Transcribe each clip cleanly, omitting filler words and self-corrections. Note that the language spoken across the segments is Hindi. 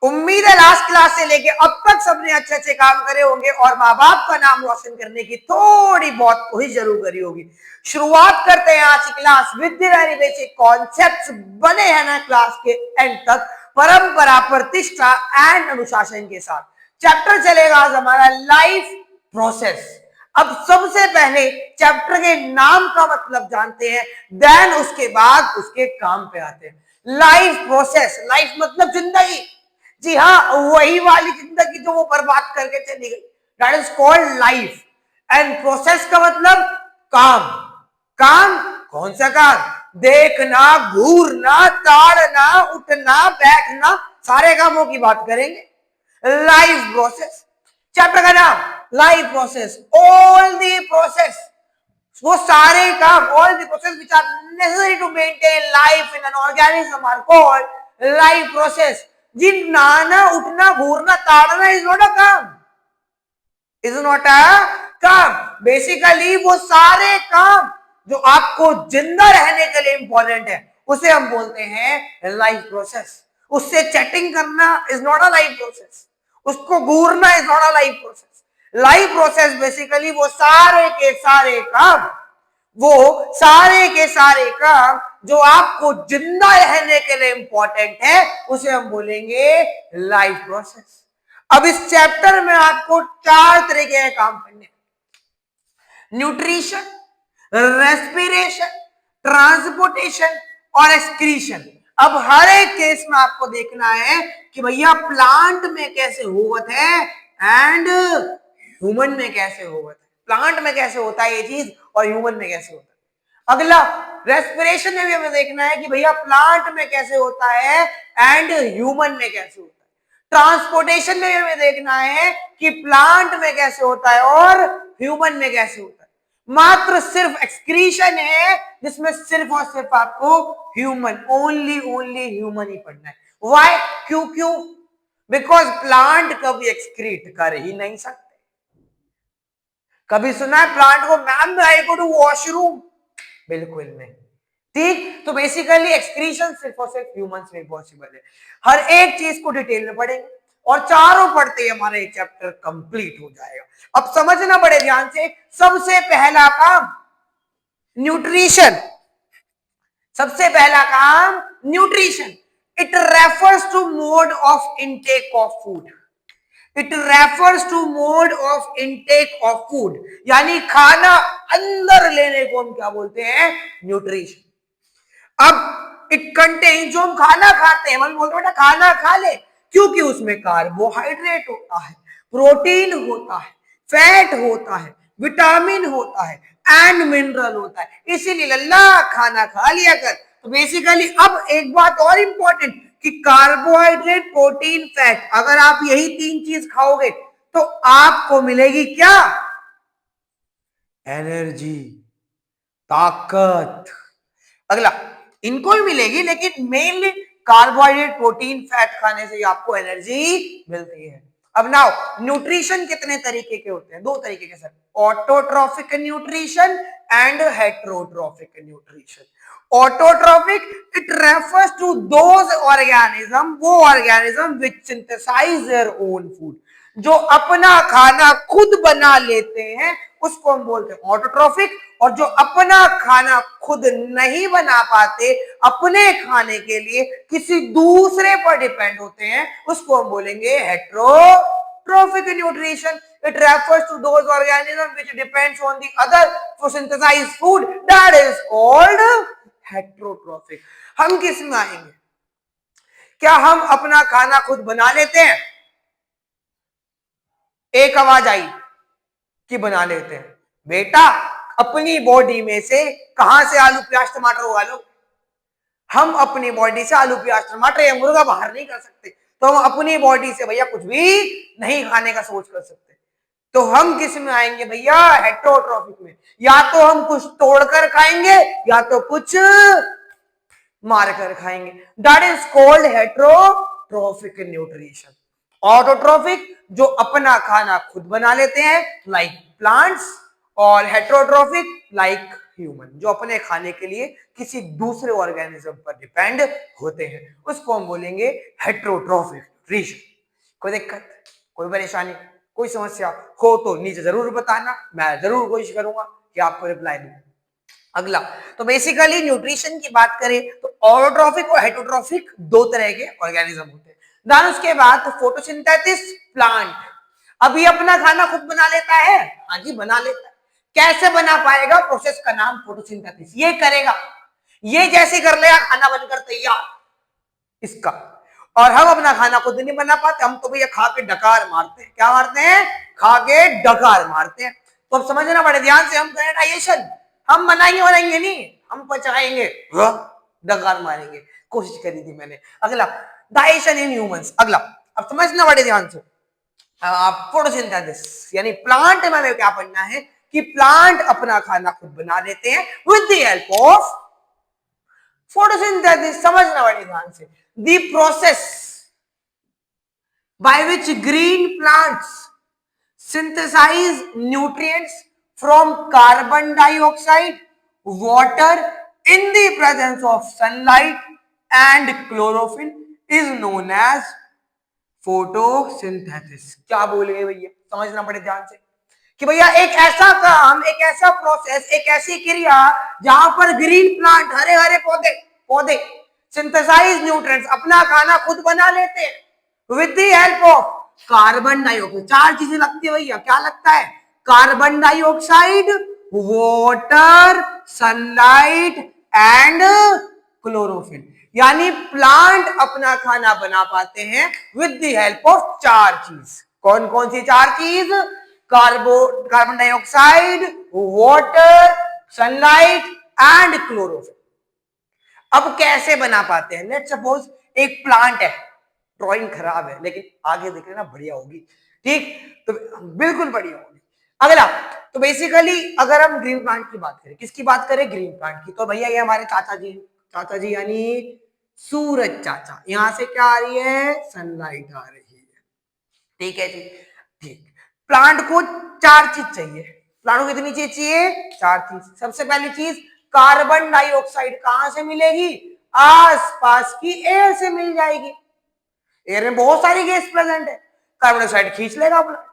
उम्मीद है लास्ट क्लास से लेके अब तक सबने अच्छे अच्छे काम करे होंगे और माँ बाप का नाम रोशन करने की थोड़ी बहुत कोशिश जरूर करी होगी। शुरुआत करते हैं आज की class with the very basic concepts बने हैं ना क्लास के एंड तक, परंपरा, प्रतिष्ठा एंड अनुशासन के साथ। चैप्टर चलेगा आज हमारा लाइफ प्रोसेस। अब सबसे पहले चैप्टर के नाम का मतलब जानते हैं, देन उसके बाद उसके काम पे आते हैं। लाइफ प्रोसेस, लाइफ मतलब जिंदगी। जी हाँ, वही वाली जिंदगी जो वो बर्बाद करके चली गई, that is called life. And process का मतलब काम। काम कौन सा काम? देखना, घूरना, ताड़ना, उठना, बैठना, सारे कामों की बात करेंगे। लाइफ प्रोसेस, चैप्टर का नाम life process. All the process, वो सारे काम, all the process which are necessary to maintain life in an organism are called life process. जी नहाना, उठना, घूरना, ताड़ना इज नॉट अ काम, इज नॉट अ काम। बेसिकली वो सारे काम जो आपको जिंदा रहने के लिए इंपॉर्टेंट है उसे हम बोलते हैं लाइफ प्रोसेस। उससे चैटिंग करना is not a life process, उसको घूरना is not a life process. Life process basically वो सारे के सारे काम, वो सारे के सारे काम जो आपको जिंदा रहने के लिए इंपॉर्टेंट है उसे हम बोलेंगे लाइफ प्रोसेस। अब इस चैप्टर में आपको 4 तरीके के काम करने, न्यूट्रिशन, रेस्पिरेशन, ट्रांसपोर्टेशन और एक्सक्रीशन। अब हर एक केस में आपको देखना है कि भैया प्लांट में कैसे होवत है एंड ह्यूमन में कैसे होवत है। प्लांट में कैसे होता है ये चीज और ह्यूमन में कैसे होता है। अगला रेस्पिरेशन में भी हमें देखना है कि भैया प्लांट में कैसे होता है एंड ह्यूमन में कैसे होता है। ट्रांसपोर्टेशन में भी हमें देखना है कि प्लांट में कैसे होता है और ह्यूमन में कैसे होता है। मात्र सिर्फ एक्सक्रीशन है जिसमें सिर्फ और सिर्फ आपको ह्यूमन, ओनली ह्यूमन ही पढ़ना है। व्हाई? क्यों? बिकॉज प्लांट कभी एक्सक्रीट कर ही नहीं सकते। कभी सुना है प्लांट को, ma'am I go to washroom? बिल्कुल नहीं। ठीक, तो बेसिकली एक्सक्रीशन सिर्फ और सिर्फ ह्यूमंस में पॉसिबल है। हर एक चीज को डिटेल में पढ़ेंगे और चारों पढ़ते ही हमारा एक चैप्टर कंप्लीट हो जाएगा। अब समझना बड़े ध्यान से, सबसे पहला काम न्यूट्रिशन। सबसे पहला काम nutrition. It refers to mode of intake of food. It refers to mode of intake of food, यानी खाना अंदर लेने को हम क्या बोलते हैं? न्यूट्रिशन। अब इट कंटेन, जो हम खाना खाते हैं, हम बोलते हैं बेटा खाना खा ले, क्योंकि उसमें कार्बोहाइड्रेट होता है, प्रोटीन होता है, फैट होता है, विटामिन होता है एंड मिनरल होता है। इसीलिए लल्ला खाना खा लिया कर। तो बेसिकली अब एक बात और इंपॉर्टेंट कि कार्बोहाइड्रेट, प्रोटीन, फैट, अगर आप यही 3 चीज खाओगे तो आपको मिलेगी क्या? एनर्जी, ताकत। अगला, इनको भी मिलेगी लेकिन मेनली कार्बोहाइड्रेट, प्रोटीन, फैट खाने से आपको एनर्जी मिलती है। अब नाउ न्यूट्रिशन कितने तरीके के होते हैं? 2 तरीके के sir, autotrophic nutrition and heterotrophic nutrition. Autotrophic, it refers to those organism, वो organism which synthesise their own food, जो अपना खाना खुद बना लेते हैं उसको हम बोलते हैं ऑटोट्रॉफिक। और जो अपना खाना खुद नहीं बना पाते, अपने खाने के लिए किसी दूसरे पर डिपेंड होते हैं, उसको हम बोलेंगे heterotrophic nutrition. It refers to those organisms which depends on the other for synthesize food, that is called heterotrophic। हम किस में आएंगे? क्या हम अपना खाना खुद बना लेते हैं? एक आवाज आई कि बना लेते हैं। बेटा अपनी बॉडी में से कहां से आलू प्याज टमाटर उगा लो? हम अपनी बॉडी से आलू प्याज टमाटर या मुर्गा बाहर नहीं कर सकते, तो हम अपनी बॉडी से भैया कुछ भी नहीं खाने का सोच कर सकते। तो हम किस में आएंगे भैया? हेटेरोट्रॉफिक में। या तो हम कुछ तोड़कर खाएंगे या तो कुछ मारकर खाएंगे, that is called heterotrophic nutrition. Autotrophic, जो अपना खाना खुद बना लेते हैं लाइक प्लांट्स, और हेटेरोट्रॉफिक लाइक ह्यूमन, जो अपने खाने के लिए किसी दूसरे ऑर्गेनिज्म पर डिपेंड होते हैं, उसको हम बोलेंगे हेटेरोट्रॉफिक न्यूट्रिशन। कोई दिक्कत, कोई परेशानी, कोई समस्या हो तो नीचे जरूर बताना, मैं जरूर कोशिश करूंगा कि आपको रिप्लाई दूं। अगला, तो बेसिकली न्यूट्रिशन की बात करें तो ऑटोट्रॉफिक और हेटरोट्रॉफिक दो तरह के ऑर्गेनिज्म होते हैं। देन उसके बाद फोटोसिंथेसिस प्लांट, अभी अपना खाना खुद बना लेता है, हाँ जी बना लेता है। कैसे बना पाएगा? प्रोसेस का नाम फोटोसिंथेसिस, ये करेगा, ये जैसे कर लेगा खाना बनकर तैयार इसका। और हम अपना खाना खुद नहीं बना पाते, हम तो भैया खा के डकार मारते हैं। क्या मारते हैं? खा के डकार मारते हैं। तो अब समझना बड़े ध्यान से, हम करें डाइजेशन, हम बनाएंगे नहीं, हम पचाएंगे, डकार मारेंगे। कोशिश करी थी मैंने। अगला, डाइजेशन इन ह्यूमंस। अगला, अब समझना बड़े ध्यान से, फोटोसिंथेसिस यानी प्लांट में हमें क्या पढ़ना है कि प्लांट अपना खाना खुद बना लेते हैं with the help of photosynthesis. समझना बड़े ध्यान से, the process by which green plants synthesize nutrients from carbon dioxide, water in the presence of sunlight and chlorophyll is known as photosynthesis. क्या बोल गए भैया? समझना बड़े ध्यान से कि भैया एक ऐसा काम, एक ऐसा प्रोसेस, एक ऐसी क्रिया जहां पर ग्रीन प्लांट, हरे हरे पौधे सिंथेसाइज न्यूट्रिएंट्स, अपना खाना खुद बना लेते हैं with the help of carbon dioxide. चार चीजें लगती है भैया, क्या लगता है? Carbon dioxide, water, sunlight and chlorophyll. यानी प्लांट अपना खाना बना पाते हैं विद द हेल्प ऑफ चार चीज। कौन कौन सी चार चीज? Carbon dioxide, water, sunlight and chlorophyll. अब कैसे बना पाते हैं? लेट्स सपोज एक प्लांट है, ड्राइंग खराब है लेकिन आगे देख लेना बढ़िया होगी, ठीक? तो बिल्कुल बढ़िया होगी। अगला, तो बेसिकली अगर हम ग्रीन प्लांट की बात करें, किसकी बात करें? ग्रीन प्लांट की। तो भैया ये हमारे चाचा जी यानी सूरज चाचा, यहां से क्या आ रही है? सनलाइट आ रही है, ठीक है जी, ठीक। प्लांट को चार चीज चाहिए। प्लांट को कितनी चीज चाहिए? चार चीज। सबसे पहली चीज कार्बन डाइऑक्साइड कहां से मिलेगी? आसपास की एयर से मिल जाएगी। एयर में बहुत सारी गैस प्रेजेंट है, कार्बन डाइऑक्साइड खींच लेगा प्लांट।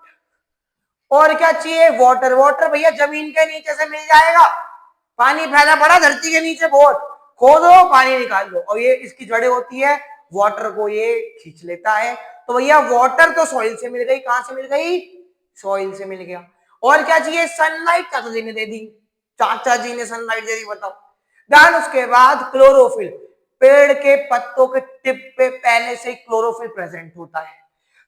और क्या चाहिए? वाटर। वाटर भैया जमीन के नीचे से मिल जाएगा, पानी फैला पड़ा धरती के नीचे बहुत, खोदो पानी निकाल दो, और ये इसकी जड़ें होती है, वाटर को ये खींच लेता है। तो भैया वाटर तो सॉइल से मिल गई, कहां से मिल गई? सॉइल से मिल गया। और क्या चाहिए? सनलाइट चाचा जी ने दे दी, चाचा जी ने सनलाइट दे दी, बताओ। देन उसके बाद क्लोरोफिल, पेड़ के पत्तों के टिप पे पहले से क्लोरोफिल प्रेजेंट होता है।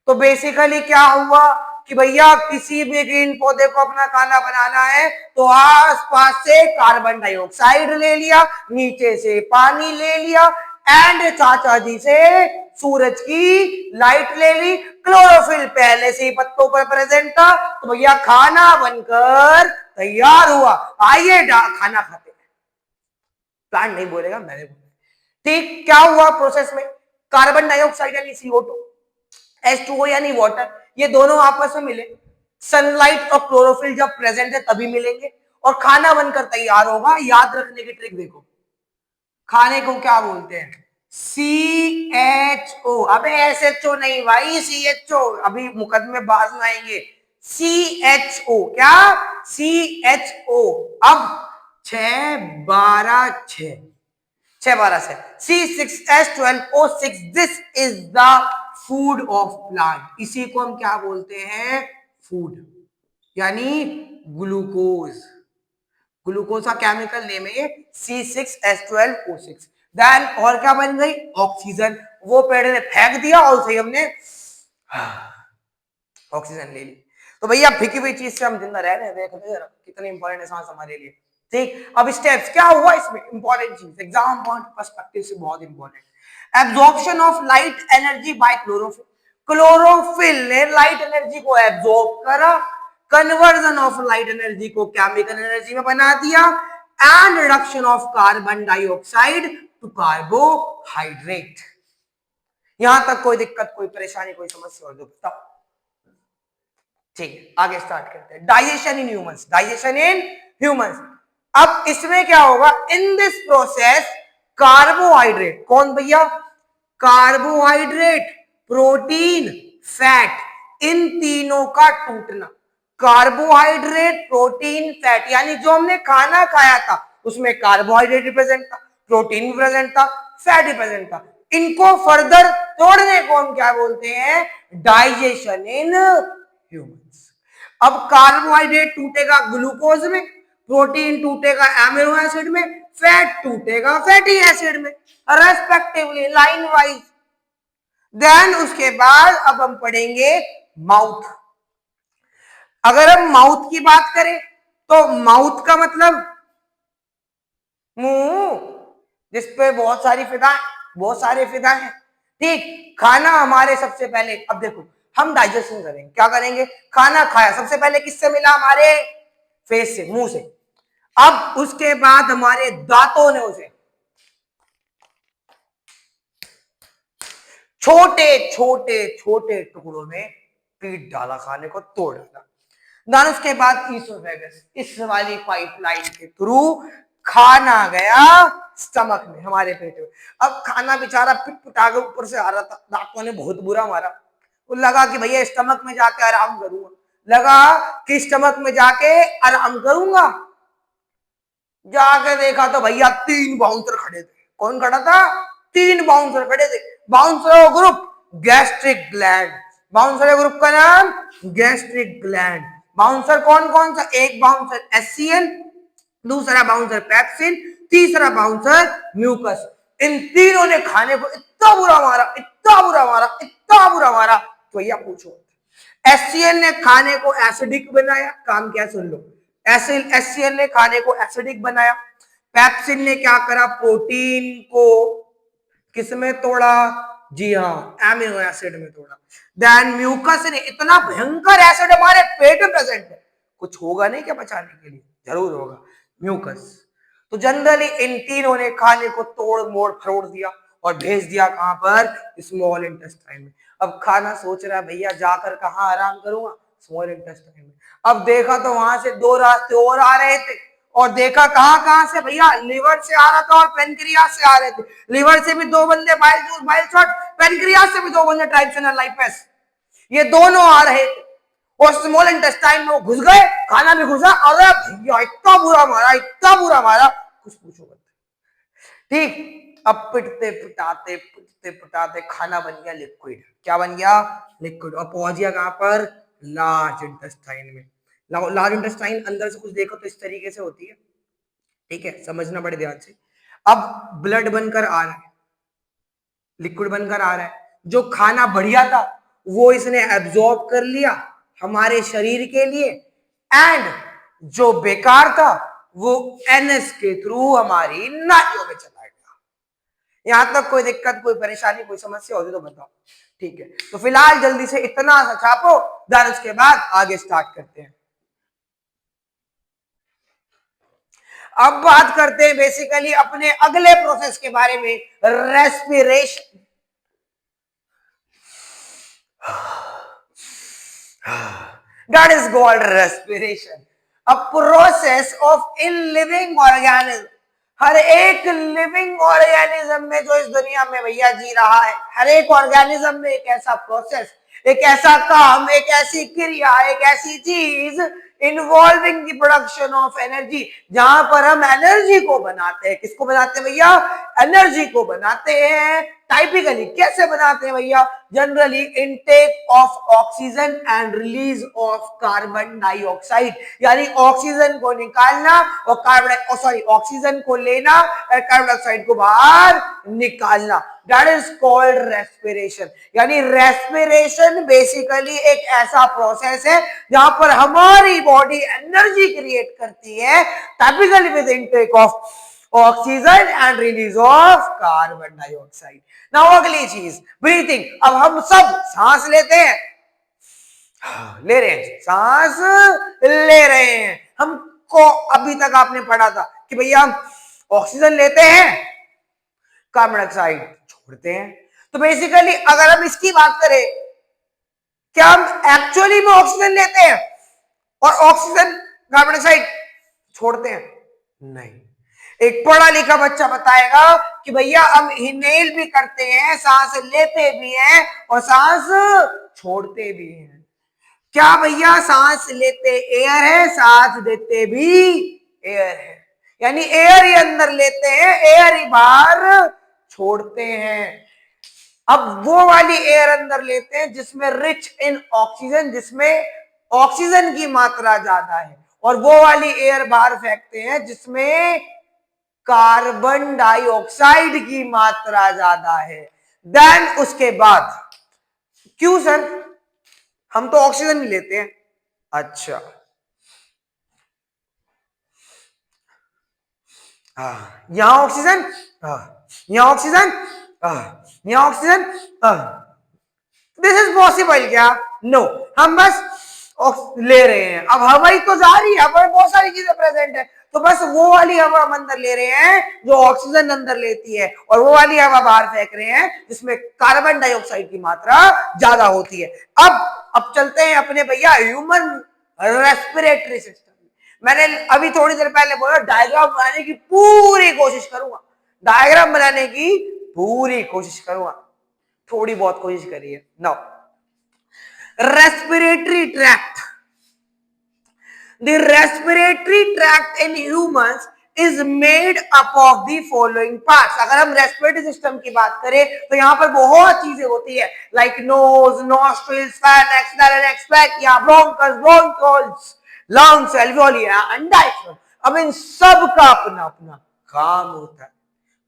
तो बेसिकली क्या हुआ कि भैया किसी भी ग्रीन पौधे को अपना खाना बनाना है तो आसपास से कार्बन डाइऑक्साइड ले लिया, नीचे से पानी ले लिया, एंड चाचा जी से सूरज की लाइट ले ली। क्लोरोफिल पहले से ही पत्तों पर प्रेजेंट था, तो भैया खाना बनकर तैयार हुआ। आइए खाना खाते हैं। प्लांट नहीं बोलेगा, मैंने बोला, ठीक। क्या हुआ प्रोसेस में? कार्बन डाइऑक्साइड यानी CO2, H2O यानी वाटर, ये दोनों आपस में मिले। सनलाइट और क्लोरोफिल जब प्रेजेंट है तभी मिलेंगे और खाना बनकर तैयार होगा। याद रखने की ट्रिक देखो, खाने को क्या बोलते हैं? CHO। अबे SHO नहीं भाई, CHO, अभी मुकदमे बाद में आएंगे। CHO, क्या? CHO। अब 6 12 6 6 12 6 C6H12O6, this is the food of plant. इसी को हम क्या बोलते हैं? फूड, यानी ग्लूकोज। ग्लूकोज का केमिकल नेम है ये C6H12O6। देन और क्या बन गई? ऑक्सीजन। वो पेड़ ने फेंक दिया और उसे हमने ऑक्सीजन ले ली। तो भैया फिकी हुई चीज से हम जिंदा रह रहे हैं, देख रहे कितनी इंपॉर्टेंट है सांस हमारे लिए, ठीक। अब स्टेप्स क्या हुआ इसमें? इंपॉर्टेंट चीज, एग्जाम पॉइंट पर्सपेक्टिव से बहुत important. Absorption of light energy by chlorophyll. Chlorophyll ने लाइट एनर्जी को एब्जॉर्ब करा, कन्वर्जन ऑफ लाइट एनर्जी को केमिकल एनर्जी में बना दिया, and reduction of carbon dioxide to carbohydrate. यहां तक कोई दिक्कत, कोई परेशानी, कोई समस्या और बताओ? ठीक, आगे स्टार्ट करते हैं। Digestion in humans. Digestion in humans, अब इसमें क्या होगा? इन दिस प्रोसेस कार्बोहाइड्रेट, कौन भैया? कार्बोहाइड्रेट प्रोटीन, फैट, इन तीनों का टूटना। कार्बोहाइड्रेट, प्रोटीन, फैट, यानी जो हमने खाना खाया था उसमें कार्बोहाइड्रेट रिप्रेजेंट था, प्रोटीन प्रेजेंट था, फैट रिप्रेजेंट था। इनको फर्दर तोड़ने को हम क्या बोलते हैं? Digestion in humans. अब कार्बोहाइड्रेट टूटेगा ग्लूकोज में, प्रोटीन टूटेगा एमिनो एसिड में, फैट टूटेगा फैटी एसिड में, रेस्पेक्टिवली लाइन वाइज। देन उसके बाद अब हम पढ़ेंगे माउथ। अगर हम माउथ की बात करें तो माउथ का मतलब मुंह, जिसपे बहुत सारी फिदा, बहुत सारे फिदा हैं। ठीक, खाना हमारे सबसे पहले, अब देखो हम डाइजेशन करेंगे, क्या करेंगे? खाना खाया, सबसे पहले किससे मिला? हमारे फेस से, मुंह से। अब उसके बाद हमारे दांतों ने उसे छोटे छोटे छोटे टुकड़ों में पीट डाला, खाने को तोड़ डाला। देन उसके बाद ईसोफेगस, इस वाली पाइपलाइन के थ्रू खाना गया स्टमक में, हमारे पेट में। अब खाना बेचारा पिटपिटा के ऊपर से आ रहा था, दांतों ने बहुत बुरा मारा। वो लगा कि भैया स्टमक में जाके आराम करूंगा, लगा कि स्टमक में जाके आराम करूंगा। जाके देखा तो भैया 3 बाउंसर खड़े थे। कौन खड़ा था? 3 बाउंसर खड़े थे। Bouncer group gastric gland. Bouncer group का नाम गैस्ट्रिक ग्लैंड। बाउंसर कौन कौन सा? एक बाउंसर एससीएल, दूसरा बाउंसर पेप्सिन, तीसरा बाउंसर म्यूकस। इन तीनों ने खाने को इतना बुरा मारा, इतना बुरा मारा, इतना बुरा मारा, तो भैया पूछो। एससीएल ने खाने को एसिडिक बनाया, काम क्या? सुन लो। एससीएल ने खाने को एसिडिक बनाया। पेप्सिन ने क्या करा? प्रोटीन को किसमें तोड़ा? जी हाँ, एमिनो एसिड में तोड़ा। देन म्यूकस ने, इतना भयंकर एसिड हमारे पेट में प्रेजेंट है, कुछ होगा नहीं क्या बचाने के लिए? जरूर होगा, म्यूकस। तो जनरली इन तीनों ने खाने को तोड़ मोड़ फरोड़ दिया और भेज दिया कहां पर? स्मॉल इंटेस्टाइन में। अब खाना सोच रहा है भैया जाकर कहां आराम करूंगा? स्मॉल इंटेस्टाइन में। अब देखा तो वहां से 2 रास्ते और आ रहे थे, और देखा कहां कहां से भैया? लिवर से आ रहा था और पेनक्रियास से आ रहे थे। लिवर से भी 2 बंदे bile juice bile shot, pancreas से भी 2 बंदे ट्राइजेमिनल लाइपेस, ये दोनों आ रहे थे और स्मॉल इंटेस्टाइन में घुस गए, खाना भी घुसा। अरे भैया इतना बुरा मारा, इतना बुरा मारा, कुछ पूछो मत। ठीक, अब पिटते पिटाते खाना बन गया लिक्विड। क्या बन गया? लिक्विड। और पहुंच गया कहां पर? लार्ज इंटेस्टाइन में। लार्ज इंटेस्टाइन अंदर से कुछ देखो तो इस तरीके से होती है, ठीक है, समझना बड़े ध्यान से। अब ब्लड बनकर आ रहा है, लिक्विड बनकर आ रहा है। जो खाना बढ़िया था वो इसने एब्जॉर्ब कर लिया हमारे शरीर के लिए, एंड जो बेकार था वो एनएस के थ्रू हमारी नालियों में चला गया। यहां तक कोई दिक्कत, कोई परेशानी, कोई समस्या होती तो बताओ। ठीक है, तो फिलहाल जल्दी से इतना सा छापो, देन उसके बाद आगे स्टार्ट करते हैं। अब बात करते हैं बेसिकली अपने अगले प्रोसेस के बारे में, respiration. That is called respiration, a process of in living organism। हर एक लिविंग ऑर्गेनिज्म में जो इस दुनिया में भैया जी रहा है, हर एक ऑर्गेनिज्म में एक ऐसा प्रोसेस, एक ऐसा काम, एक ऐसी क्रिया, एक ऐसी चीज involving the production of energy, जहां पर हम एनर्जी को बनाते हैं। किसको बनाते हैं भैया? एनर्जी को बनाते हैं। टाइपिकली कैसे बनाते हैं भैया? Generally intake of oxygen and release of carbon dioxide, यानी ऑक्सीजन को निकालना और ऑक्सीजन को लेना और कार्बन डाइऑक्साइड को बाहर निकालना। That is called respiration. यानी रेस्पिरेशन बेसिकली एक ऐसा प्रोसेस है जहां पर हमारी बॉडी एनर्जी क्रिएट करती है, typically with intake of oxygen and release of carbon dioxide. Now अगली चीज, ब्रीथिंग। अब हम सब सांस लेते हैं, ले रहे हैं, सांस ले रहे हैं। हमको अभी तक आपने पढ़ा था कि भैया हम ऑक्सीजन लेते हैं, कार्बन डाइऑक्साइड छोड़ते हैं। तो बेसिकली अगर हम इसकी बात करें, क्या हम एक्चुअली में ऑक्सीजन लेते हैं और ऑक्सीजन कार्बन डाइऑक्साइड छोड़ते हैं? नहीं। एक पढ़ा लिखा बच्चा बताएगा कि भैया हम इनहेल भी करते हैं, सांस लेते भी हैं और सांस छोड़ते भी हैं। क्या भैया? सांस लेते एयर है, सांस देते भी एयर है, यानी एयर ही अंदर लेते हैं, एयर ही बाहर छोड़ते हैं। अब वो वाली एयर अंदर लेते हैं जिसमें रिच इन ऑक्सीजन, जिसमें ऑक्सीजन की मात्रा ज्यादा है, और वो वाली एयर बाहर फेंकते हैं जिसमें कार्बन डाइऑक्साइड की मात्रा ज्यादा है। देन उसके बाद, क्यों सर? हम तो ऑक्सीजन ही लेते हैं। अच्छा, यहां ऑक्सीजन, यहां ऑक्सीजन, यहां ऑक्सीजन, दिस इज पॉसिबल क्या? नो, हम बस ले रहे हैं। अब हवा ही तो जा रही है, हवा में बहुत सारी चीजें प्रेजेंट है, तो बस वो वाली हवा हम अंदर ले रहे हैं जो ऑक्सीजन अंदर लेती है, और वो वाली हवा बाहर फेंक रहे हैं जिसमें कार्बन डाइऑक्साइड की मात्रा ज्यादा होती है। अब चलते हैं अपने भैया ह्यूमन रेस्पिरेटरी सिस्टम। मैंने अभी थोड़ी देर पहले बोला डायग्राम बनाने की पूरी कोशिश करूंगा, डायग्राम बनाने की पूरी कोशिश करूंगा, थोड़ी बहुत कोशिश करिए। Now, respiratory tract, the respiratory tract in humans is made up of the following parts। अगर हम रेस्पिरेटरी सिस्टम की बात करें तो यहां पर बहुत चीजें होती है, like nose, nostrils, pharynx, larynx, trachea, bronchus, bronchioles, lungs, alveoli and diaphragm. अब इन सब का अपना अपना काम होता है,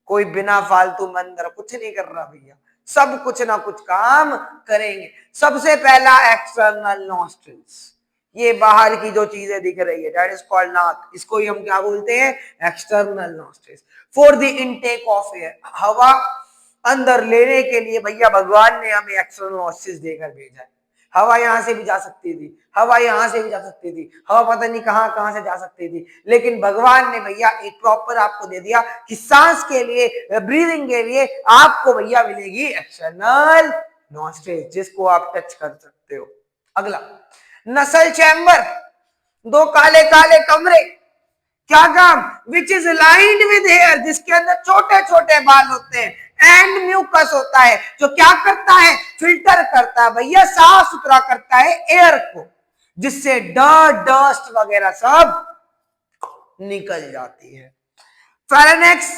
कोई बिना फालतू मंत्र कुछ नहीं कर रहा भैया, सब कुछ ना कुछ काम करेंगे। सबसे पहला एक्सटर्नल नॉस्ट्रिल्स, ये बाहर की जो चीजें दिख रही है, दैट इज कॉल्ड नाक, इसको ही हम क्या बोलते हैं? External nostrils. For the intake of air, हवा अंदर लेने के लिए भैया भगवान ने हमें एक्सटर्नल नॉस्ट्रिल्स देकर भेजा है। हवा यहां से भी जा सकती थी, हवा यहां से भी जा सकती थी, हवा पता नहीं कहां कहां से जा सकती थी, लेकिन भगवान ने भैया एक प्रॉपर आपको दे दिया कि सांस के लिए, ब्रीदिंग के लिए आपको भैया मिलेगी एक्सटर्नल नॉस्ट्रिल्स, जिसको आप टच कर सकते हो। अगला, नसल चैम्बर, दो काले काले कमरे, क्या काम? Which is lined with hair, जिसके अंदर छोटे छोटे बाल होते हैं, एंड म्यूकस होता है, जो क्या करता है? फिल्टर करता है भैया, साफ सुथरा करता है एयर को, जिससे डस्ट वगैरह सब निकल जाती है। फेरेनेक्स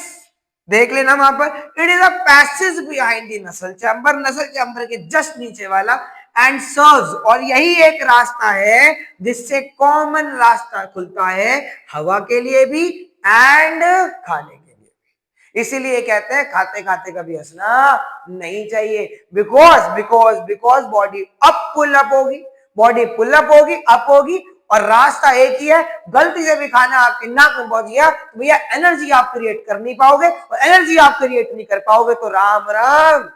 देख लेना वहां पर, it is a passage behind the नसल चैम्बर, नसल चैम्बर के जस्ट नीचे वाला, एंड सर्व्स, और यही एक रास्ता है जिससे कॉमन रास्ता खुलता है हवा के लिए भी एंड खाने के लिए भी। इसीलिए कहते हैं खाते खाते कभी हंसना नहीं चाहिए, because because because body up pull up होगी, बॉडी पुल अप होगी, अप होगी, और रास्ता एक ही है। गलती से भी खाना आपके नाक में पहुंच गया तो भैया एनर्जी आप क्रिएट कर नहीं पाओगे, और एनर्जी आप क्रिएट नहीं कर पाओगे तो राम राम।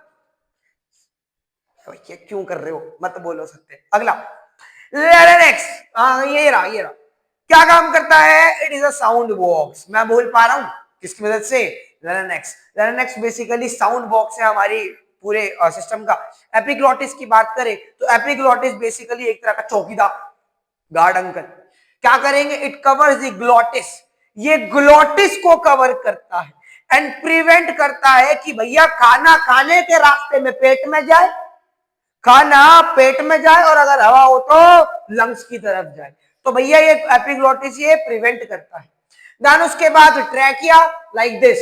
ये क्यों कर रहे हो, मत बोलो सकते। अगला, लेरेनेक्स, ये रहा ये रहा, क्या काम करता है? It is a sound box. मैं बोल पा रहा हूं किसकी मदद से? लेरेनेक्स। लेरेनेक्स बेसिकली साउंड बॉक्स है हमारी पूरे सिस्टम का। एपिग्लॉटिस की बात करें तो एपिग्लॉटिस बेसिकली एक तरह का चौकीदार, गार्ड अंकल। क्या करेंगे? इट कवर्स द ग्लॉटिस, ये ग्लॉटिस को कवर करता है एंड प्रिवेंट करता है कि भैया खाना खाने के रास्ते में पेट में जाए, खाना पेट में जाए, और अगर हवा हो तो लंग्स की तरफ जाए, तो भैया ये एपिग्लॉटिस ये प्रिवेंट करता है। देन उसके बाद ट्रैकिया, लाइक दिस,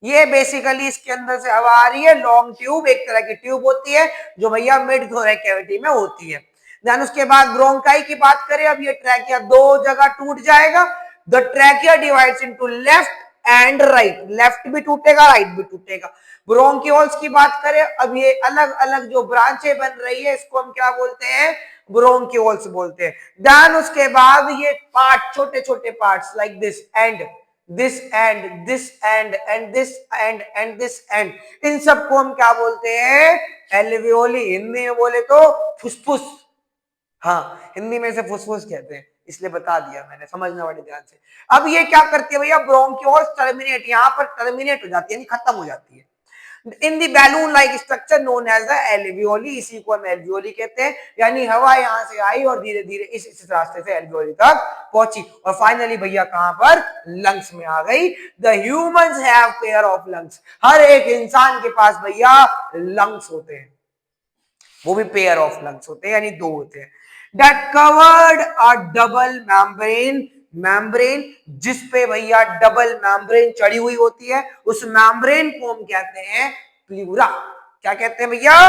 ये बेसिकली इसके अंदर से हवा आ रही है, लॉन्ग ट्यूब, एक तरह की ट्यूब होती है जो भैया मिड थोरैक कैविटी में होती है। देन उसके बाद ब्रोंकाई की बात करें, अब ये ट्रैकिया दो जगह टूट जाएगा। The trachea divides into left and right, left भी टूटेगा, राइट भी टूटेगा। ब्रोंकियोल्स की बात करें, अब ये अलग अलग जो ब्रांचें बन रही है, इसको हम क्या बोलते हैं? ब्रोंकियोल्स बोलते हैं। देन उसके बाद ये पार्ट, छोटे छोटे parts like this and this and this and and this and and this and, इन सबको हम क्या बोलते हैं? एल्वियोली। हिंदी में बोले तो फुसफुस, हाँ हिंदी में से फुसफुस कहते हैं, इसलिए बता दिया मैंने, समझना बड़े ध्यान से। अब ये क्या करती है भैया? ब्रोंकियोल्स टर्मिनेट, यहां पर टर्मिनेट हो जाती है, खत्म हो जाती है। In the balloon like structure known as the alveoli, इसी को हम एल्वियोली कहते हैं। यानी हवा यहां से आई और धीरे धीरे इस रास्ते से एल्वियोली तक पहुंची और फाइनली भैया कहां पर, लंग्स में आ गई। The humans have pair of lungs, हर एक इंसान के पास भैया लंग्स होते हैं, वो भी पेयर ऑफ लंग्स होते हैं, यानी दो होते हैं। That covered a double membrane, membrane जिसपे भैया डबल मेम्ब्रेन चढ़ी हुई होती है, उस मेम्ब्रेन को हम कहते हैं प्ल्यूरा। क्या कहते हैं भैया,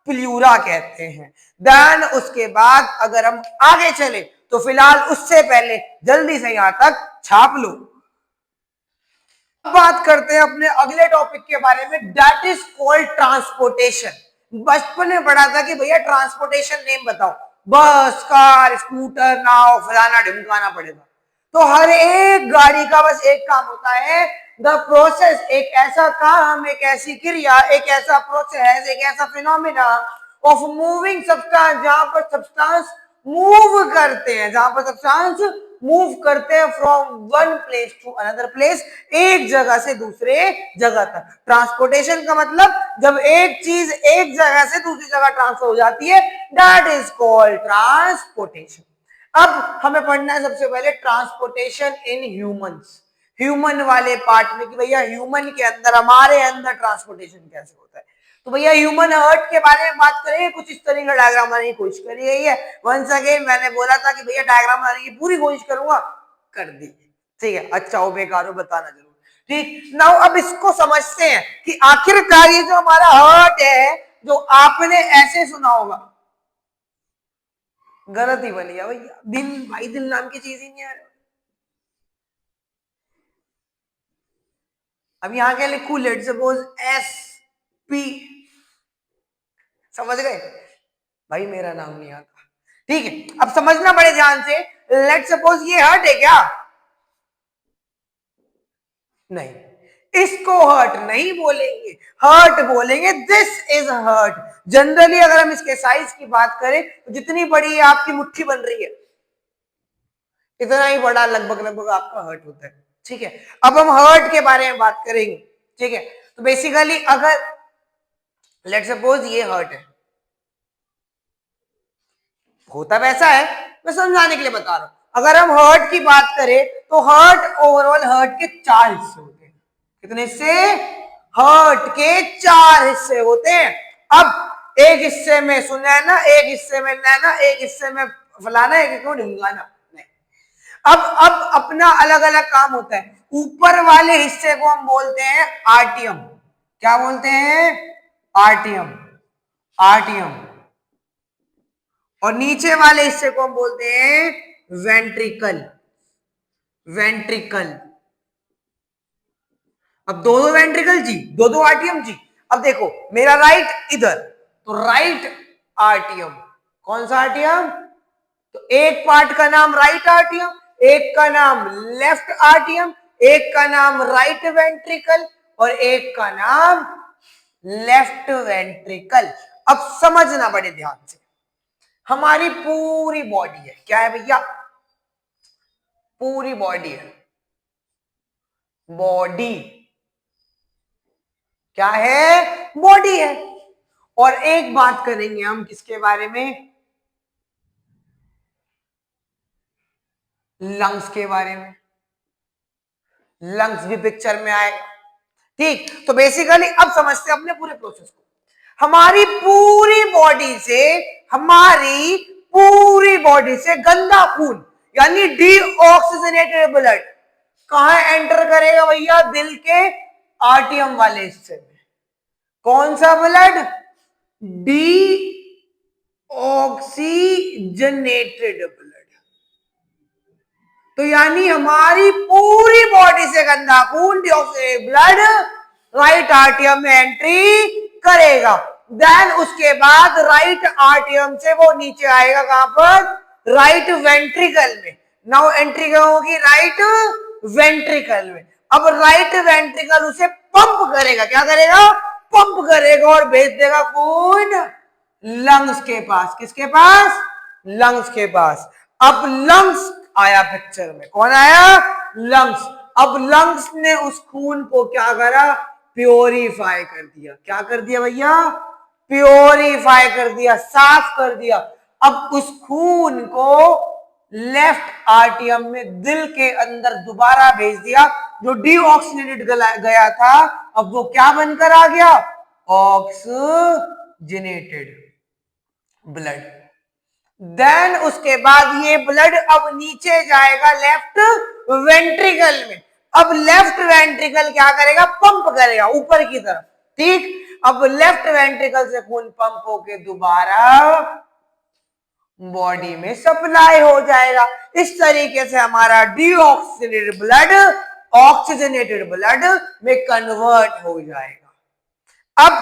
प्ल्यूरा कहते हैं। देन उसके बाद अगर हम आगे चले तो फिलहाल उससे पहले जल्दी से यहां तक छाप लो। बात करते हैं अपने अगले टॉपिक के बारे में, दैट इज कॉल्ड ट्रांसपोर्टेशन। बचपन में पढ़ा था कि भैया ट्रांसपोर्टेशन नेम बताओ, बस, कार, स्कूटर, नाव, फलाना ढिमकाना पड़ेगा। तो हर एक गाड़ी का बस एक काम होता है, द प्रोसेस, एक ऐसा काम, एक ऐसी क्रिया, एक ऐसा प्रोसेस, एक ऐसा फिनोमिना ऑफ मूविंग सब्सटेंस, जहां पर सब्सटेंस मूव करते हैं, जहां पर सब्सटेंस मूव करते हैं from one place to another place, एक जगह से दूसरे जगह तक। ट्रांसपोर्टेशन का मतलब जब एक चीज एक जगह से दूसरी जगह ट्रांसफर हो जाती है, दैट इज कॉल्ड ट्रांसपोर्टेशन। अब हमें पढ़ना है सबसे पहले ट्रांसपोर्टेशन इन ह्यूमंस, ह्यूमन वाले पार्ट में कि भैया ह्यूमन के अंदर, हमारे अंदर ट्रांसपोर्टेशन कैसे होता है। तो भैया ह्यूमन हार्ट के बारे में बात करेंगे, कुछ इस तरह का डायग्राम बनाने की कोशिश करी गई है। वंस अगेन मैंने बोला था कि भैया डायग्राम बनाने की पूरी कोशिश करूंगा, कर दी, ठीक है, अच्छा हो बेकार हो बताना जरूर, ठीक। नाउ अब इसको समझते हैं कि आखिरकार ये जो हमारा हार्ट है, जो आपने ऐसे सुना होगा, गलत ही बन गया भैया, दिल, भाई दिल नाम की चीज ही नहीं आ रहा। अब यहां क्या लिखूं, लेट सपोज एस पी, समझ गए भाई, मेरा नाम नहीं आता, ठीक है। अब समझना बड़े ध्यान से, लेट सपोज ये हर्ट है क्या, नहीं, इसको हर्ट नहीं बोलेंगे, हर्ट बोलेंगे दिस इज हर्ट। जनरली अगर हम इसके साइज की बात करें तो जितनी बड़ी आपकी मुट्ठी बन रही है, इतना ही बड़ा लगभग लगभग आपका हर्ट होता है, ठीक है। अब हम हर्ट के बारे में बात करेंगे, ठीक है। तो बेसिकली अगर लेट सपोज ये हर्ट है, होता वैसा है, मैं समझाने के लिए बता रहा हूं। अगर हम हर्ट की बात करें तो हर्ट, ओवरऑल हर्ट के 4 हिस्से होते हैं। कितने हिस्से, हर्ट के 4 हिस्से होते हैं। अब एक हिस्से में सुनैना, एक हिस्से में नैना, एक हिस्से में फलाना, एक में ढिमकाना, अब अपना अलग अलग काम होता है। ऊपर वाले हिस्से को हम बोलते हैं आर्टियम, क्या बोलते हैं, आर्टियम, आर्टियम। और नीचे वाले हिस्से को हम बोलते हैं वेंट्रिकल, वेंट्रिकल। अब दो दो वेंट्रिकल जी, दो दो आर्टियम जी। अब देखो मेरा राइट इधर, तो राइट आर्टियम, कौन सा आर्टियम, तो एक पार्ट का नाम राइट आर्टियम, एक का नाम लेफ्ट आर्टियम, एक का नाम राइट वेंट्रिकल और एक का नाम लेफ्ट वेंट्रिकल। अब समझना बड़े ध्यान से, हमारी पूरी बॉडी है, क्या है भैया, पूरी बॉडी है, बॉडी क्या है, बॉडी है। और एक बात करेंगे हम किसके बारे में, लंग्स के बारे में, लंग्स भी पिक्चर में आएगा, ठीक। तो बेसिकली अब समझते हैं अपने पूरे प्रोसेस को। हमारी पूरी बॉडी से, हमारी पूरी बॉडी से गंदा खून यानी डीऑक्सीजनेटेड ब्लड कहां एंटर करेगा भैया, दिल के आर्टियम वाले हिस्से में। कौन सा ब्लड, डी ऑक्सीजनेटेड ब्लड। तो यानी हमारी पूरी बॉडी से गंदा खून, डीऑक्सीजनेटेड ब्लड राइट आर्टियम में एंट्री करेगा। देन उसके बाद राइट आर्टियम से वो नीचे आएगा कहां पर, राइट वेंट्रिकल में। नाउ एंट्री क्या होगी, राइट वेंट्रिकल में। अब राइट वेंट्रिकल उसे पंप करेगा, क्या करेगा, पंप करेगा और भेज देगा खून लंग्स के पास, किसके पास, लंग्स के पास। अब लंग्स आया पिक्चर में, कौन आया, लंग्स। अब लंग्स ने उस खून को क्या करा, प्योरीफाई कर दिया। क्या कर दिया भैया? प्योरीफाई कर दिया, साफ कर दिया। अब उस खून को लेफ्ट आर्टियम में दिल के अंदर दोबारा भेज दिया। जो डीऑक्सीनेटेड गया था अब वो क्या बनकर आ गया? Oxygenated blood. देन उसके बाद ये ब्लड अब नीचे जाएगा लेफ्ट वेंट्रिकल में। अब लेफ्ट वेंट्रिकल क्या करेगा? पंप करेगा ऊपर की तरफ। ठीक, अब लेफ्ट वेंट्रिकल से खून पंप होके दोबारा बॉडी में सप्लाई हो जाएगा। इस तरीके से हमारा डीऑक्सीनेटेड ब्लड ऑक्सीजनेटेड ब्लड में कन्वर्ट हो जाएगा। अब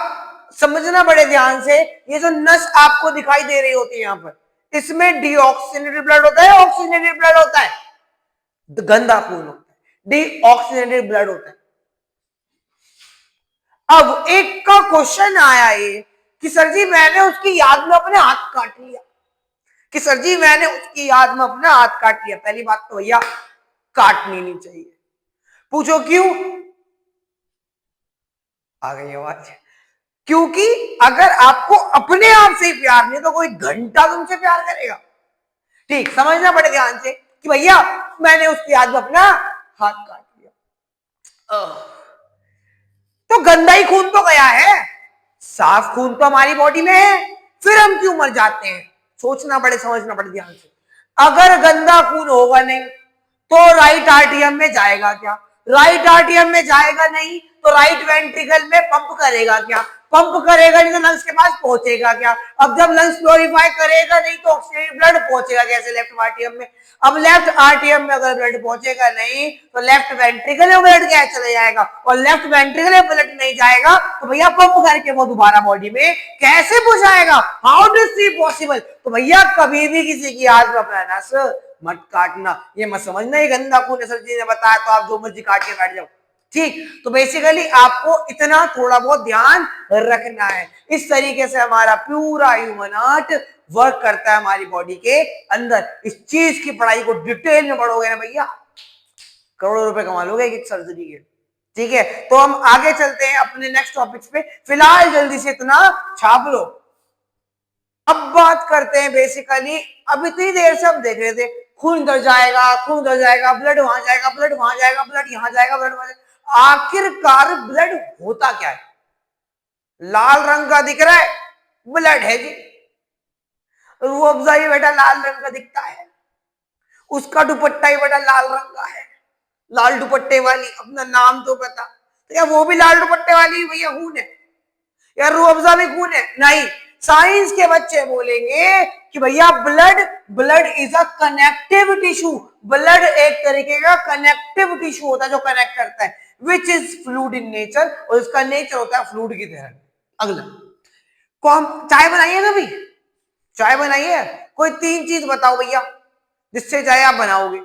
समझना बड़े ध्यान से, ये जो नस आपको दिखाई दे रही होती है यहां पर, इसमें डीऑक्सीनेटेड ब्लड होता है, ऑक्सीजनेटेड ब्लड होता है? गंदा खून होता है, डीऑक्सीजनेटेड ब्लड होता है। अब एक का क्वेश्चन आया ये कि सर जी मैंने उसकी याद में अपने हाथ काट लिया, कि सर जी मैंने उसकी याद में अपना हाथ काट लिया। पहली बात तो भैया काटनी नहीं चाहिए। पूछो क्यों? आ गई आवाज। क्योंकि अगर आपको अपने आप से प्यार नहीं तो कोई घंटा तुमसे प्यार करेगा। ठीक, समझना बड़े ध्यान से कि भैया मैंने उसकी याद में अपना हाथ काट लिया, तो गंदा ही खून तो गया है, साफ खून तो हमारी बॉडी में है, फिर हम क्यों मर जाते हैं? सोचना बड़े, समझना बड़े ध्यान से। अगर गंदा खून होगा नहीं तो राइट आर्टियम में जाएगा क्या? राइट आर्टियम में जाएगा नहीं तो राइट वेंट्रिकल में पंप करेगा क्या? पंप करेगा नहीं तो लंग्स के पास पहुंचेगा क्या? अब जब लंग्स प्योरीफाई करेगा नहीं तो ऑक्सीजन ब्लड पहुंचेगा कैसे लेफ्ट आर्टियम में? अब लेफ्ट आर्टियम में अगर ब्लड पहुंचेगा नहीं तो लेफ्ट वेंट्रिकल में ब्लड क्या चले जाएगा, और लेफ्ट वेंट्रिकल में ब्लड नहीं जाएगा तो भैया पंप करके वो दोबारा बॉडी में कैसे पहुंचाएगा? How this is possible? तो भैया कभी भी किसी की याद में अपना नस मत काटना। ये मत समझना ये गंदा खून सर जी ने बताया तो आप जो मर्जी काट के बैठ जाओ। ठीक, तो बेसिकली आपको इतना थोड़ा बहुत ध्यान रखना है। इस तरीके से हमारा पूरा ह्यूमन हार्ट वर्क करता है हमारी बॉडी के अंदर। इस चीज की पढ़ाई को डिटेल में पढ़ोगे ना भैया, करोड़ों रुपए कमा लोगे एक सर्जरी के। ठीक है, तो हम आगे चलते हैं अपने नेक्स्ट टॉपिक्स पे। फिलहाल जल्दी से इतना छाप लो। अब बात करते हैं बेसिकली, अब इतनी देर से हम देख रहे थे खून इधर जाएगा, खून उधर जाएगा, ब्लड वहां जाएगा, ब्लड वहां जाएगा, ब्लड यहां जाएगा, ब्लड वहां जाएगा। आखिरकार ब्लड होता क्या है? लाल रंग का दिख रहा है, ब्लड है जी। रूह अफ़ज़ा ही बेटा लाल रंग का दिखता है, उसका दुपट्टा ही बेटा लाल रंग का है, लाल दुपट्टे वाली, अपना नाम तो पता। तो क्या वो भी लाल दुपट्टे वाली भैया खून है? या रूह अफ़ज़ा भी खून है? नहीं, साइंस के बच्चे बोलेंगे कि भैया blood is a connective tissue. Blood एक तरीके का कनेक्टिव टिश्यू होता है जो कनेक्ट करता है, which is fluid in nature, और इसका नेचर होता है फ्लूइड की तरह। अगला, कौन चाय बनाई है कभी? चाय बनाई है? कोई तीन चीज बताओ भैया जिससे चाय आप बनाओगे।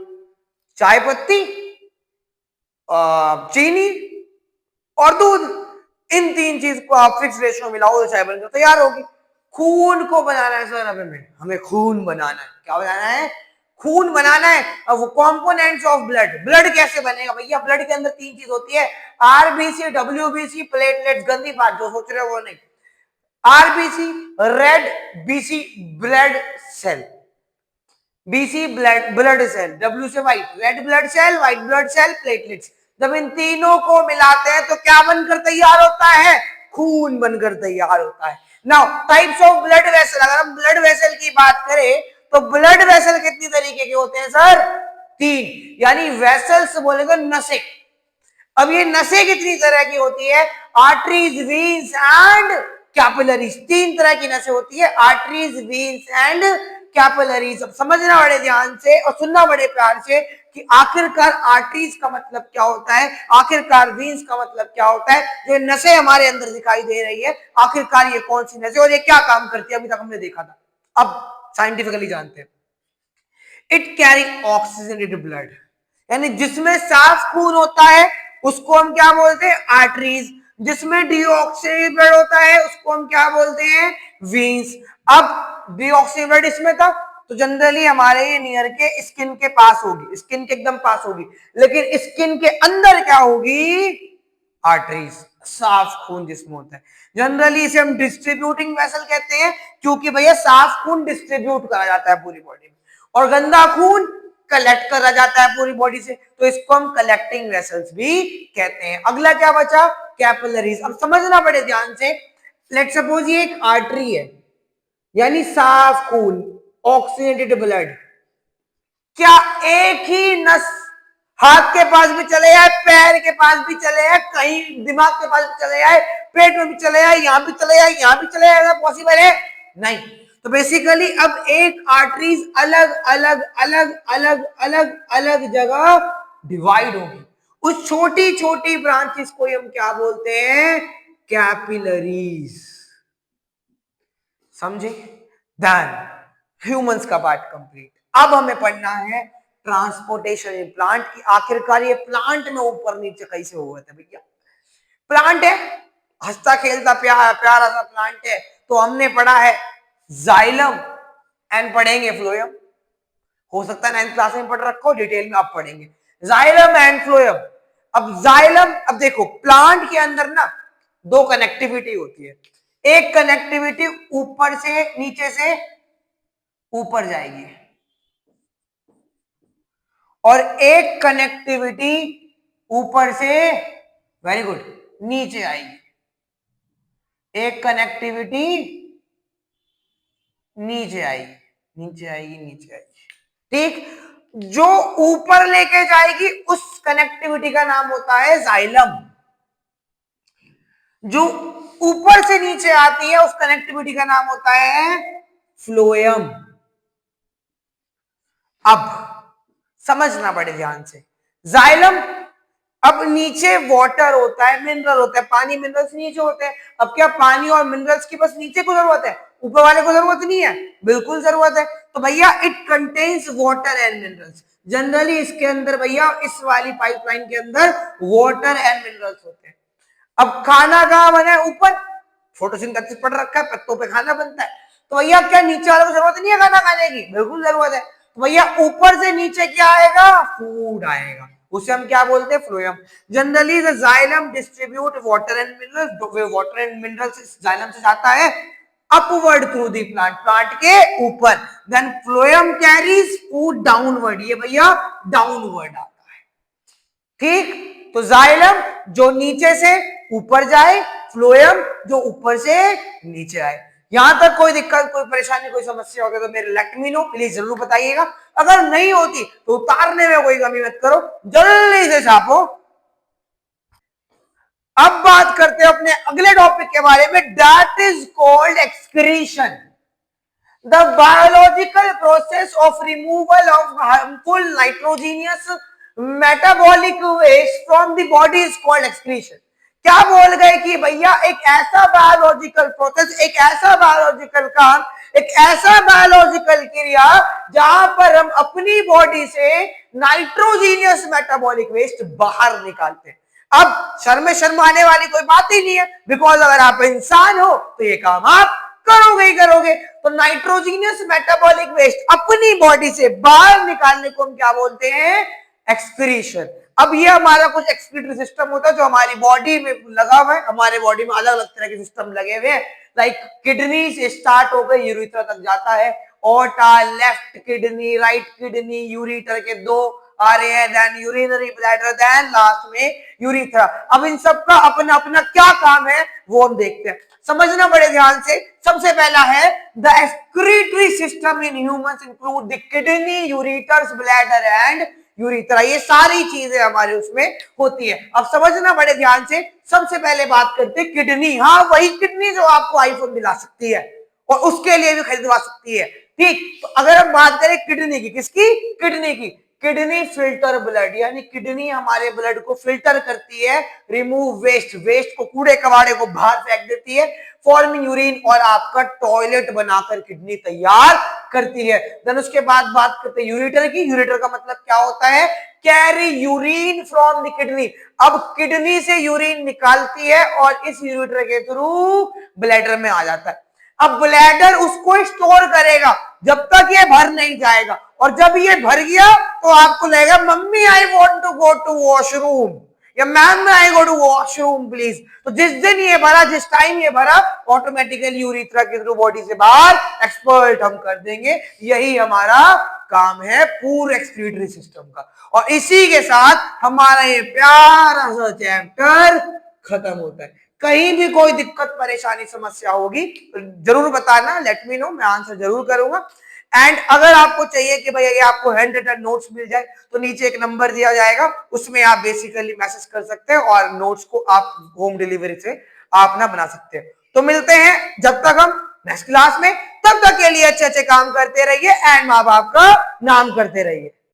चाय पत्ती, चीनी और दूध। इन तीन चीज को आप फिक्स रेशियो मिलाओ तो चाय बनकर तैयार होगी। खून को बनाना है सर, हमें खून बनाना है। क्या बनाना है? खून बनाना है। अब वो कॉम्पोनेंट्स ऑफ ब्लड, ब्लड कैसे बनेगा भैया? ब्लड के अंदर तीन चीज होती है, आरबीसी, डब्ल्यूबीसी, प्लेटलेट्स। गंदी बात जो सोच रहे हो वो नहीं। RBC red BC blood cell, BC blood cell, W से white, red blood cell, white blood cell, platelets. जब इन तीनों को मिलाते हैं तो क्या बनकर तैयार होता है? खून बनकर तैयार होता है। Now types of blood vessel, अगर हम ब्लड वेसल की बात करें तो ब्लड वेसल कितनी तरीके के होते हैं सर? तीन, यानी वेसल्स बोले तो नसें। अब ये नसें कितनी तरह की होती है? Arteries, veins and capillaries. तीन तरह की नसें होती है, आर्टरीज, वीन्स एंड कैपिलरीज। अब समझना बड़े ध्यान से और सुनना बड़े प्यार से कि आखिरकार आर्टरीज का मतलब क्या होता है, आखिरकार वीन्स का मतलब क्या होता है। जो नसें हमारे अंदर दिखाई दे रही है, आखिरकार ये कौन सी नसें और ये क्या काम करती है, अभी तक हमने देखा था, अब साइंटिफिकली जानते हैं। इट कैरी ऑक्सीजनेटेड ब्लड, यानी जिसमें साफ खून होता है उसको हम क्या बोलते हैं? आर्टरीज। जिसमें डीऑक्सीजनेटेड ब्लड होता है उसको हम क्या बोलते हैं? वीन्स। अब डीऑक्सीजनेटेड ब्लड इसमें था तो जनरली हमारे ये नियर के स्किन के पास होगी, स्किन के एकदम पास होगी, लेकिन स्किन के अंदर क्या होगी? आर्टरीज, साफ खून जिसमें होता है। जनरली इसे हम डिस्ट्रीब्यूटिंग वेसल कहते हैं, क्योंकि भैया साफ खून डिस्ट्रीब्यूट करा जाता है पूरी बॉडी में, और गंदा खून कलेक्ट करा जाता है पूरी बॉडी से, तो इसको हम कलेक्टिंग वेसल्स भी कहते हैं। अगला क्या बचा? कैपिलरीज। अब समझना बड़े ध्यान से, लेट सपोज ये एक आर्टरी है, यानी साफ खून, ऑक्सीजनेटेड ब्लड, क्या एक ही नस हाथ के पास भी चले जाए, पैर के पास भी चले जाए, कहीं दिमाग के पास भी चले जाए, पेट में भी चले जाए, यहां भी चले जाए, यहां भी चले जाए, पॉसिबल है? नहीं। तो बेसिकली अब एक आर्टरीज अलग अलग अलग अलग अलग अलग जगह डिवाइड होगी, उस छोटी छोटी ब्रांचेस को हम क्या बोलते हैं? कैपिलरीज। समझे? देन ह्यूमंस का पार्ट कंप्लीट। अब हमें पढ़ना है ट्रांसपोर्टेशन इन प्लांट की। आखिरकार ये प्लांट में ऊपर नीचे कैसे हुआ था भैया? प्लांट है, हंसता खेलता प्यारा सा प्लांट है, तो हमने पढ़ा है जाइलम एंड पढ़ेंगे फ्लोएम। हो सकता है 9th क्लास में पढ़ रखो, डिटेल में आप पढ़ेंगे जाइलम एंड फ्लोएम। अब जाइलम, अब देखो प्लांट के अंदर ना दो कनेक्टिविटी होती है, एक कनेक्टिविटी ऊपर से नीचे से ऊपर जाएगी, और एक कनेक्टिविटी ऊपर से, वेरी गुड, नीचे आएगी। एक कनेक्टिविटी नीचे आएगी, नीचे आएगी, नीचे आएगी, ठीक। जो ऊपर लेके जाएगी उस कनेक्टिविटी का नाम होता है जाइलम, जो ऊपर से नीचे आती है उस कनेक्टिविटी का नाम होता है फ्लोएम। अब समझना बड़े ध्यान से, जाइलम, अब नीचे वाटर होता है, मिनरल होता है, पानी मिनरल्स नीचे होते हैं। अब क्या पानी और मिनरल्स की बस नीचे को जरूरत है, ऊपर वाले को जरूरत नहीं है? बिल्कुल जरूरत है। तो भैया it contains water and minerals. Generally इसके अंदर भैया, इस वाली पाइपलाइन के अंदर वाटर एंड मिनरल्स होते हैं। अब खाना कहां बना है? ऊपर, फोटोसिंथेसिस पढ़ रखा है, पत्तों पे खाना बनता है। तो भैया क्या नीचे वाले को जरूरत नहीं है खाना खाने की? बिल्कुल जरूरत है। तो भैया ऊपर से नीचे क्या आएगा? फूड आएगा, उसे हम क्या बोलते हैं? Phloem. Generally the xylem distribute water and minerals, water and minerals xylem से जाता है upward through the plant, plant के ऊपर। Then phloem carries food downward, ये भैया डाउनवर्ड आता है, ठीक। तो जाइलम जो नीचे से ऊपर जाए, फ्लोएम जो ऊपर से नीचे आए। यहां तक कोई दिक्कत, कोई परेशानी, कोई समस्या होगी तो मेरे लेट मी नो, प्लीज जरूर बताइएगा। अगर नहीं होती तो उतारने में कोई कमी मत करो, जल्दी से छापो। अब बात करते हैं अपने अगले टॉपिक के बारे में, that is called excretion. The biological process of removal of harmful nitrogenous metabolic waste from the body is called excretion. क्या बोल गए कि भैया एक ऐसा बायोलॉजिकल प्रोसेस, एक ऐसा बायोलॉजिकल काम, एक ऐसा बायोलॉजिकल क्रिया जहां पर हम अपनी बॉडी से नाइट्रोजीनियस मेटाबॉलिक वेस्ट बाहर निकालते हैं। अब शर्म शर्माने वाली कोई बात ही नहीं है, बिकॉज अगर आप इंसान हो तो ये काम आप करोगे ही करोगे। तो नाइट्रोजीनियस मेटाबॉलिक वेस्ट अपनी बॉडी से बाहर निकालने को हम क्या बोलते हैं? एक्सक्रीशन। अब ये हमारा कुछ एक्सक्रीटरी सिस्टम होता है जो हमारी बॉडी में लगा हुआ है। हमारे बॉडी में अलग अलग तरह के सिस्टम लगे हुए हैं, लाइक किडनी से स्टार्ट होकर यूरिथ्रा तक जाता है, ओटा, left kidney, right kidney, ureter के दो आ रहे हैं, then urinary bladder, then last में यूरिथ्रा। अब इन सब का अपना अपना क्या काम है वो हम देखते हैं, समझना बड़े ध्यान से। सबसे पहला है the excretory system in humans include the kidney, ureters, bladder and urethra. ये सारी चीजें हमारे उसमें होती है। अब समझना बड़े ध्यान से, सबसे पहले बात करते हैं किडनी। हाँ, वही किडनी जो आपको आईफोन दिला सकती है और उसके लिए भी खरीदवा सकती है, ठीक। तो अगर हम बात करें किडनी की, किसकी? किडनी की। किडनी फिल्टर ब्लड, यानी किडनी हमारे ब्लड को फिल्टर करती है, रिमूव वेस्ट, वेस्ट को, कूड़े कबाड़े को बाहर फेंक देती है, फॉर्मिंग यूरिन, और आपका टॉयलेट बनाकर किडनी तैयार करती है। देन उसके बाद बात करते हैं यूरिटर की। यूरिटर का मतलब क्या होता है? Carry urine from the kidney. अब किडनी से यूरिन निकालती है और इस यूरिटर के थ्रू ब्लैडर में आ जाता है। अब ब्लैडर उसको स्टोर करेगा जब तक ये भर नहीं जाएगा, और जब ये भर गया तो आपको लगेगा mummy I want to go to washroom, या ma'am I go to washroom please, तो जिस दिन ये भरा, जिस टाइम ये भरा, ऑटोमेटिकली यूरिथ्रा के थ्रू बॉडी से बाहर एक्सपर्ट हम कर देंगे। यही हमारा काम है पूरे एक्सक्रीटरी सिस्टम का। और इसी के साथ हमारा ये प्यारा सा चैप्टर खत्म होता है। कहीं भी कोई दिक्कत परेशानी समस्या होगी जरूर बताना, लेट मी नो, मैं आंसर जरूर करूंगा। एंड अगर आपको चाहिए कि भाई ये आपको हैंड रिटन नोट्स मिल जाए तो नीचे एक नंबर दिया जाएगा, उसमें आप बेसिकली मैसेज कर सकते हैं और नोट्स को आप होम डिलीवरी से आप ना बना सकते हैं। तो मिलते हैं जब तक हम नेक्स्ट क्लास में, तब तक के लिए अच्छे अच्छे काम करते रहिए एंड माँ बाप का नाम करते रहिए।